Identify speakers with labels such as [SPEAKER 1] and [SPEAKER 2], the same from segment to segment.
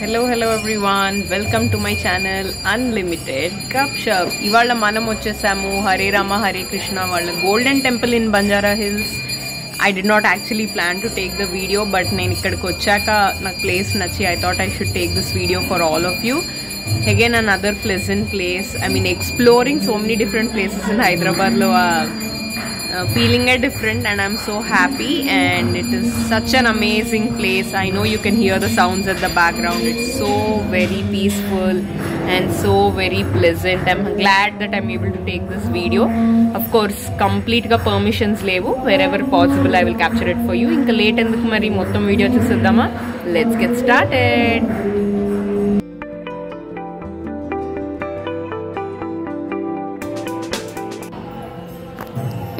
[SPEAKER 1] Hello everyone, welcome to my channel Unlimited Gupshup. ఇవాళ మనం వచ్చేసాము హరే రామ హరే కృష్ణ వాళ్ళ golden temple in Banjara hills. I did not actually plan to take the video, but నేను ఇక్కడికి వచ్చాక నాకు ప్లేస్ నచ్చి I thought I should take this video for all of you. Again another pleasant place. I mean exploring so many different places in Hyderabad lo feeling it different, and I'm so happy, and it is such an amazing place. I know you can hear the sounds at the background. It's so very peaceful and so very pleasant. I'm glad that I'm able to take this video. Of course complete ga permissions levu. Wherever possible I will capture it for you. Inka late enduku mari mottham video chusedama. Let's get started.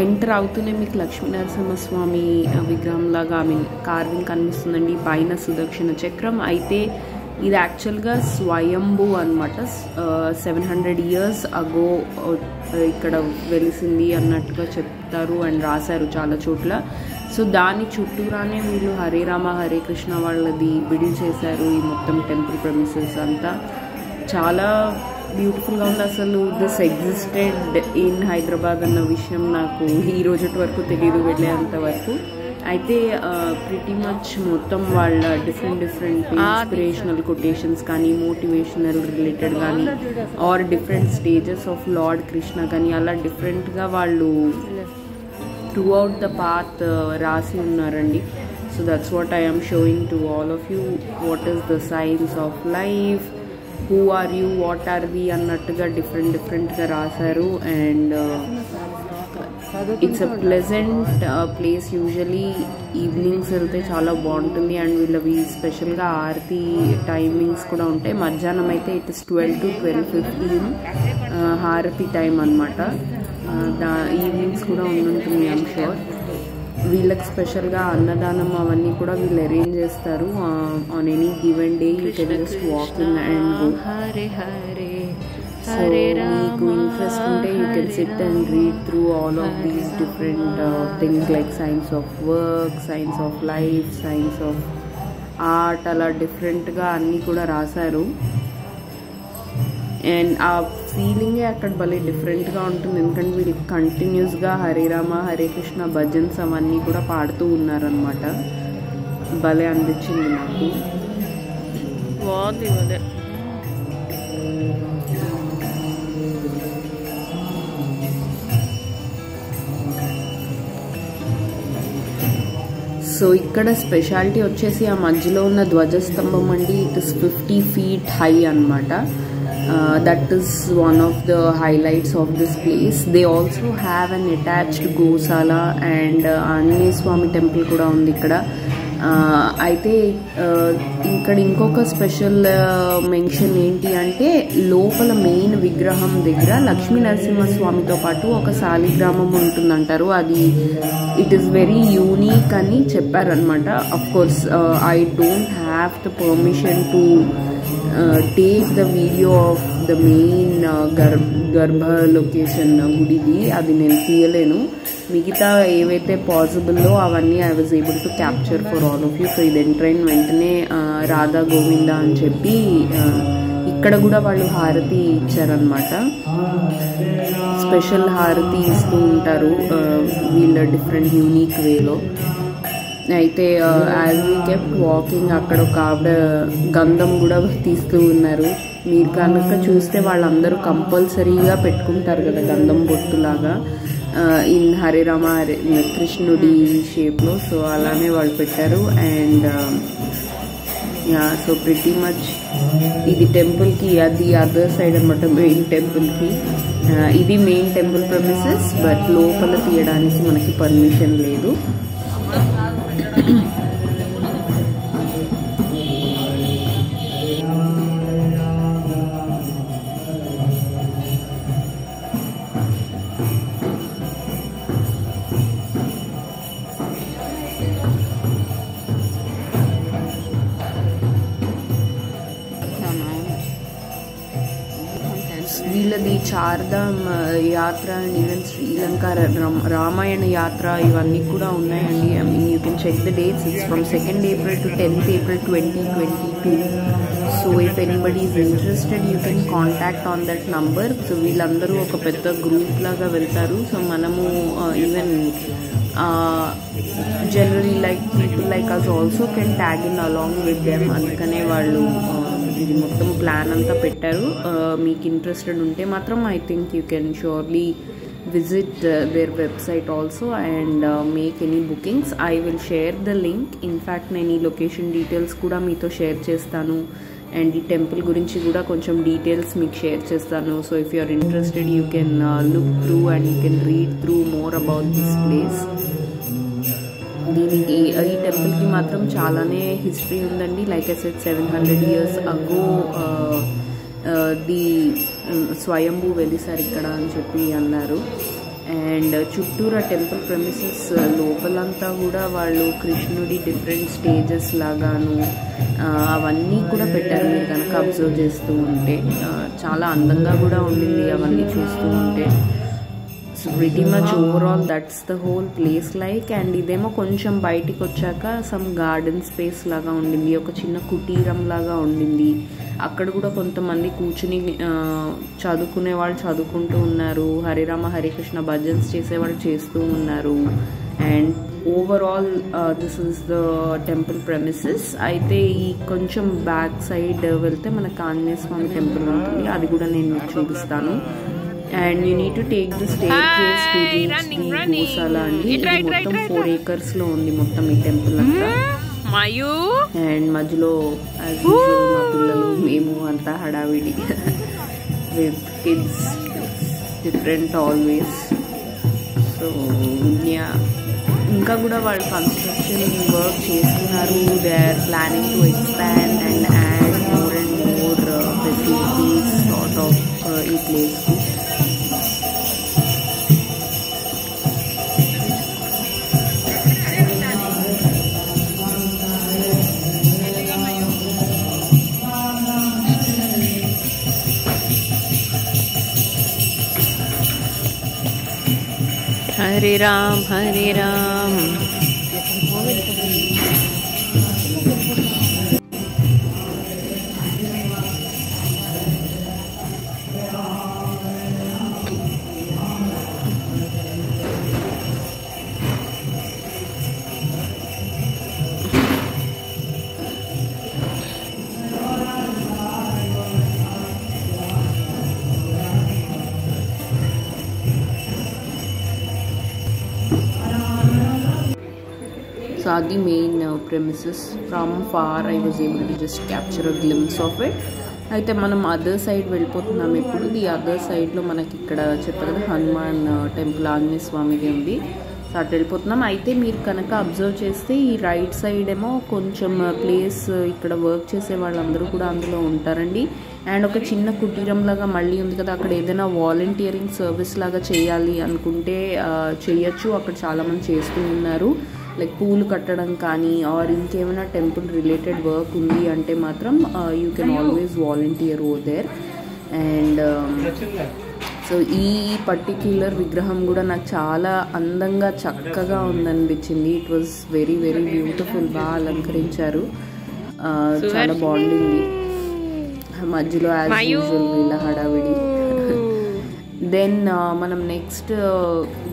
[SPEAKER 1] Enter అవుతూనే మీకు లక్ష్మీనరసింహస్వామి విగ్రహం లాగా I mean carving కనిపిస్తుందండి. పైన సుదక్షిణ చక్రం. అయితే ఇది యాక్చువల్గా స్వయంభూ అనమాట. 700 years అగో ఇక్కడ వెలిసింది అన్నట్టుగా చెప్తారు అండ్ రాశారు చాలా చోట్ల. సో దాని చుట్టూరానే వీళ్ళు హరే రామ హరే కృష్ణ వాళ్ళది బిల్డ్ చేశారు. ఈ మొత్తం టెంపుల్ ప్రెమిసెస్ అంతా చాలా బ్యూటిఫుల్గా ఉంది. అసలు దిస్ ఎగ్జిస్టెడ్ ఇన్ హైదరాబాద్ అన్న విషయం నాకు ఈ రోజు వరకు తెలియదు వెళ్ళేంత వరకు. అయితే ప్రిటీ మచ్ మొత్తం వాళ్ళ డిఫరెంట్ ఇన్స్పిరేషనల్ కొటేషన్స్ కానీ మోటివేషనల్ రిలేటెడ్ కానీ or different stages of lord Krishna కానీ అలా డిఫరెంట్గా వాళ్ళు త్రూ అవుట్ ద పాత్ రాసి ఉన్నారండి. So that's what I am showing to all of you. What is the science of life, who are you, what are we అన్నట్టుగా డిఫరెంట్గా రాశారు. And it's a pleasant place. Usually evenings వెళ్తే చాలా బాగుంటుంది. And వీళ్ళవి స్పెషల్గా ఆరతి timings కూడా ఉంటాయి. మధ్యాహ్నం అయితే ఇట్ ఇస్ 12 to 12:15 హారతి టైం అనమాట. ఈవినింగ్స్ కూడా ఉంటుంది ఐమ్ షూర్. వీళ్ళకి స్పెషల్గా అన్నదానం అవన్నీ కూడా వీళ్ళు అరేంజ్ చేస్తారు. On any given day you can just walking and go. So మీకు ఇంట్రెస్ట్ ఉంటే you can SIT and read through all of these different things like science of work, science of life, science of art, అలా డిఫరెంట్గా అన్నీ కూడా రాశారు. And ఆ ఫీలింగే అక్కడ భలే డిఫరెంట్గా ఉంటుంది. ఎందుకంటే వీళ్ళు కంటిన్యూస్గా హరే రామ హరే కృష్ణ భజన్స్ అవన్నీ కూడా పాడుతూ ఉన్నారనమాట. భలే అనిపించింది నాకు. సో ఇక్కడ స్పెషాలిటీ వచ్చేసి ఆ మధ్యలో ఉన్న ధ్వజస్తంభం అండి. ఇట్ ఇస్ 50 feet హై అనమాట. That is one of the highlights of this place. They also have an attached gosala and Anjaneya Swami temple kuda undi ikkada. అయితే ఇక్కడ ఇంకొక స్పెషల్ మెన్షన్ ఏంటి అంటే లోపల మెయిన్ విగ్రహం దగ్గర లక్ష్మీ నరసింహస్వామితో పాటు ఒక శాలిగ్రామం ఉంటుందంటారు. అది ఇట్ ఈస్ వెరీ యూనిక్ అని చెప్పారనమాట. Of course I don't have the permission to take the video of the main గర్భ లొకేషన్ గుడిది. అది నేను తీయలేను. మిగతా ఏవైతే పాసిబుల్లో అవన్నీ I was able to capture for all of you. So ఇది ఎంటర్ అయిన వెంటనే రాధా గోవింద అని చెప్పి ఇక్కడ కూడా వాళ్ళు హారతి ఇచ్చారనమాట. స్పెషల్ హారతి ఇస్తూ ఉంటారు వీళ్ళ డిఫరెంట్ యూనిక్ వేలో. అయితే యాజ్ వీ కెప్ట్ వాకింగ్ అక్కడ ఒక ఆవిడ గంధం కూడా తీస్తూ ఉన్నారు. మీరు కనుక చూస్తే వాళ్ళందరూ కంపల్సరీగా పెట్టుకుంటారు కదా గంధం బొట్టులాగా ఇన్ హరే రామ హరే కృష్ణుడి షేప్లో. సో అలానే వాళ్ళు పెట్టారు. అండ్ సో ప్రిటీ మచ్ ఇది టెంపుల్కి అది అదర్ సైడ్ అనమాట మెయిన్ టెంపుల్కి. ఇది మెయిన్ టెంపుల్ ప్రెమిసెస్, బట్ లోపల తీయడానికి మనకి పర్మిషన్ లేదు. వీళ్ళది చార్ధామ్ యాత్ర అండ్ ఈవెన్ శ్రీలంక రామాయణ యాత్ర ఇవన్నీ కూడా ఉన్నాయండి. I mean you can check the dates. It's from 2nd April to 10th April 2022. So if anybody is interested you can contact on that number. సో వీళ్ళందరూ ఒక పెద్ద గ్రూప్ లాగా వెళ్తారు. సో మనము even generally like people like us also can tag in along with them. అందుకనే వాళ్ళు ఇది మొత్తం ప్లాన్ అంతా పెట్టారు. మీకు ఇంట్రెస్టెడ్ ఉంటే మాత్రం I think you can surely visit their website also and make any bookings. I will share the link. In fact నేను ఈ లొకేషన్ డీటెయిల్స్ కూడా మీతో షేర్ చేస్తాను అండ్ ఈ టెంపుల్ గురించి కూడా కొంచెం డీటెయిల్స్ మీకు షేర్ చేస్తాను. So if you are interested you can look through and you can read through more about this place. దీనికి ఈ టెంపుల్కి మాత్రం చాలానే హిస్టరీ ఉందండి. Like I said 700 years ago the Swayambhu వెలిసారు ఇక్కడ అని చెప్పి అన్నారు. అండ్ చుట్టూరా టెంపుల్ ప్రెమిసెస్ లోపలంతా కూడా వాళ్ళు కృష్ణుడి డిఫరెంట్ స్టేజెస్ లాగాను అవన్నీ కూడా పెట్టారు. మీరు కనుక అబ్జర్వ్ చేస్తూ ఉంటే చాలా అందంగా కూడా ఉండింది అవన్నీ చూస్తూ ఉంటే. So pretty much overall that's the whole place like. And ఇదేమో కొంచెం బయటికి వచ్చాక సమ్ గార్డెన్ స్పేస్ లాగా ఉండింది, ఒక చిన్న కుటీరం లాగా ఉండింది. అక్కడ కూడా కొంతమంది కూర్చుని చదువుకునే వాళ్ళు చదువుకుంటూ ఉన్నారు, హరిరామ హరికృష్ణ భజన్స్ చేసేవాళ్ళు చేస్తూ ఉన్నారు. And overall this is the temple premises. అయితే ఈ కొంచెం బ్యాక్ సైడ్ వెళ్తే మన ఆంజనేయ స్వామి టెంపుల్ ఉంటుంది, అది కూడా నేను మీకు చూపిస్తాను. And you need to take the staircase to reach the goshala అండి. ఇది మొత్తం 4 acres లో ఉంది మొత్తం ఈ టెంపుల్ అంతా. అండ్ మధ్యలో యాజ్ యూజువల్ మా పిల్లలు మేము అంతా హడావిడి with kids different always. So ఇంకా కూడా వాళ్ళు కన్స్ట్రక్షన్ వర్క్ చేస్తున్నారు. They are planning to expand and add more and more facilities sort of ఈ ప్లేస్కి. हरे राम हरे Ram. The main premises. From far I was able to just capture a glimpse of it. అయితే మనం other side వెళ్ళిపోతున్నాం ఇప్పుడు. ఈ other సైడ్లో మనకి ఇక్కడ చెప్పారు కదా హనుమాన్ టెంపుల్ ఆంజనేయ స్వామిది ఉంది. సో అటు వెళ్ళిపోతున్నాం. అయితే మీరు కనుక అబ్జర్వ్ చేస్తే ఈ రైట్ సైడ్ ఏమో కొంచెం ప్లేస్ ఇక్కడ వర్క్ చేసే వాళ్ళందరూ కూడా అందులో ఉంటారండి. అండ్ ఒక చిన్న కుటీరం లాగా మళ్ళీ ఉంది కదా, అక్కడ ఏదైనా వాలంటీరింగ్ సర్వీస్ లాగా చేయాలి అనుకుంటే చేయొచ్చు. అక్కడ చాలామంది చేస్తూ ఉన్నారు. లైక్ పూలు కట్టడం కానీ ఆర్ ఇంకేమైనా టెంపుల్ రిలేటెడ్ వర్క్ ఉంది అంటే మాత్రం you can always volunteer over there. And so ఈ పర్టిక్యులర్ విగ్రహం కూడా నాకు చాలా అందంగా చక్కగా ఉందనిపించింది. It was very very beautiful. బాగా అలంకరించారు, చాలా బాగుండింది. మధ్యలో యాజ్ యూజువల్ వీళ్ళ హడావిడి. దెన్ మనం నెక్స్ట్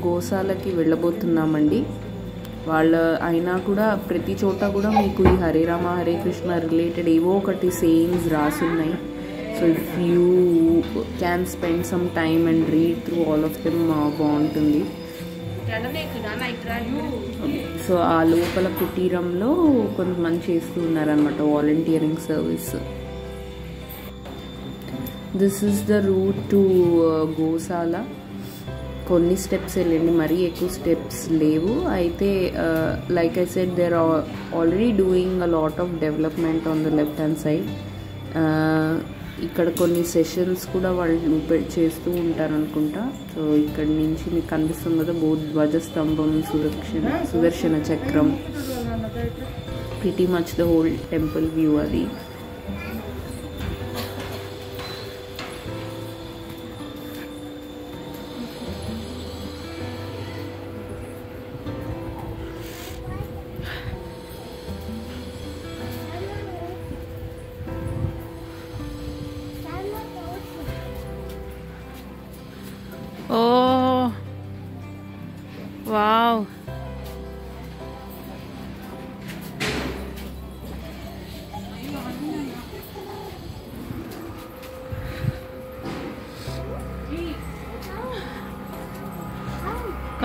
[SPEAKER 1] గోశాలకి వెళ్ళబోతున్నామండి. వాళ్ళ అయినా కూడా ప్రతి చోట కూడా మీకు ఈ హరే రామ హరే కృష్ణ రిలేటెడ్ ఏవో ఒకటి సేయింగ్స్ రాసున్నాయి. So if you can spend some time and read through all of them బాగుంటుంది. సో ఆ లోపల కుటీరంలో కొంతమంది చేస్తూ ఉన్నారనమాట volunteering service. This is the route to goshala. కొన్ని స్టెప్స్ వెళ్ళండి, మరీ ఎక్కువ స్టెప్స్ లేవు. అయితే like I said there are already doing a lot of development on the left hand side. ఇక్కడ కొన్ని సెషన్స్ కూడా వాళ్ళు చేస్తూ ఉంటారనుకుంటా. సో ఇక్కడ నుంచి మీకు కనిపిస్తుంది కదా ధ్వజస్తంభం, సుదర్శన చక్రం, pretty much the whole temple view అది.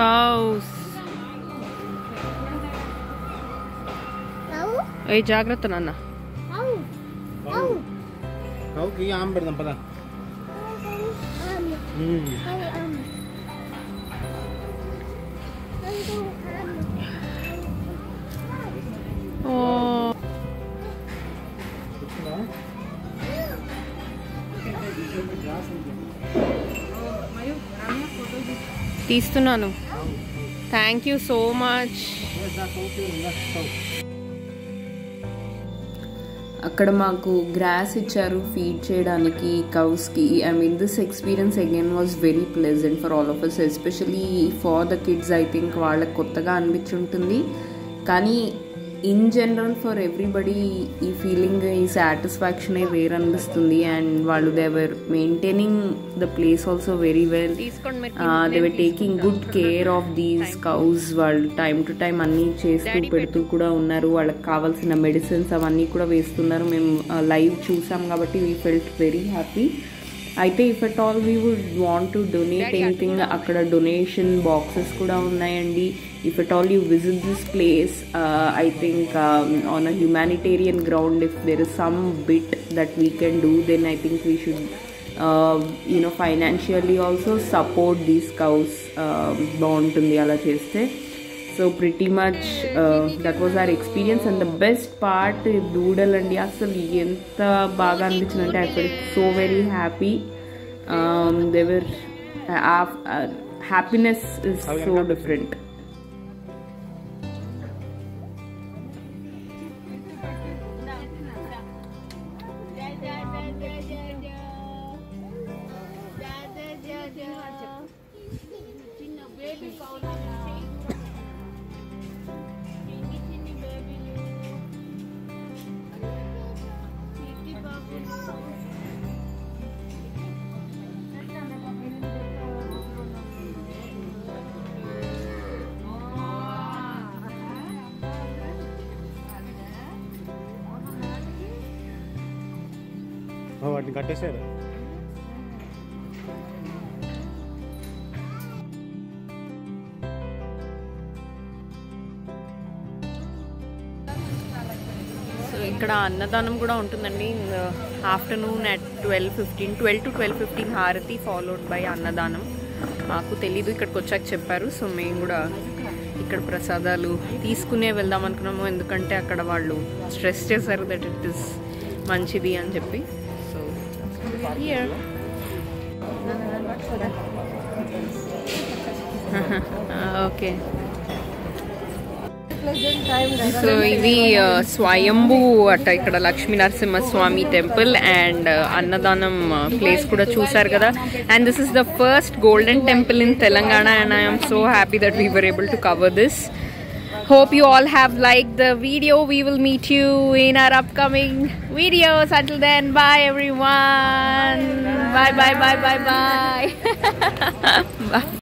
[SPEAKER 1] cows. Hey, జాగ్రత్త నాన్న.
[SPEAKER 2] కౌకి ఆమె పెడదాం పద.
[SPEAKER 1] తీస్తున్నాను. Thank you so much. అక్కడ మాకు గ్రాస్ ఇచ్చారు ఫీడ్ చేయడానికి కౌస్కి. I mean this experience again was very pleasant for all of us, especially for the kids. I think వాళ్ళకి కొత్తగా అనిపించుంటుంది, కానీ ఇన్ జనరల్ ఫర్ ఎవ్రీబడి ఈ ఫీలింగ్, ఈ సాటిస్ఫాక్షన్ వేరు అనిపిస్తుంది. అండ్ వాళ్ళు they were maintaining the place also very well. They were taking good care of these cows. వాళ్ళు టైం టు టైం అన్నీ చేస్తూ పెడుతూ కూడా ఉన్నారు. వాళ్ళకి కావాల్సిన మెడిసిన్స్ అవన్నీ కూడా వేస్తున్నారు. మేము లైవ్ చూసాం కాబట్టి వీ ఫెల్ట్ వెరీ హ్యాపీ. అయితే if at all we would want to donate anything, అక్కడ డొనేషన్ బాక్సెస్ కూడా ఉన్నాయండి. If at all you visit this place, I think on a humanitarian ground, if there is some bit that we can do, then I think we should financially also support these cows. బాగుంటుంది అలా చేస్తే. So pretty much that was our experience. And the best part దూడలండి, అసలు ఎంత బాగా అనిపించిందంటే I felt so very happy. Their happiness is so different.
[SPEAKER 2] వాటిని కట్టేసారు.
[SPEAKER 1] So ఇక్కడ అన్నదానం కూడా ఉంటుందండి. ఆఫ్టర్నూన్ అట్ 12:15, 12 to 12:15 హారతి ఫాలోడ్ బై అన్నదానం. మాకు తెలీదు, ఇక్కడికి వచ్చాక చెప్పారు. సో మేము కూడా ఇక్కడ ప్రసాదాలు తీసుకునే వెళ్దాం అనుకున్నాము, ఎందుకంటే అక్కడ వాళ్ళు స్ట్రెస్ చేశారు దట్ ఇట్ ఇస్ మంచిది అని చెప్పి. So okay. సో ఇది స్వయంభూ అట, ఇక్కడ లక్ష్మీ నరసింహస్వామి టెంపుల్ అండ్ అన్నదానం ప్లేస్ కూడా చూసారు కదా. And this is the first golden temple in Telangana and I am so happy that we were able to cover this. Hope you all have liked the video. We will meet you in our upcoming videos. Until then, bye everyone. Bye bye bye bye bye. Bye.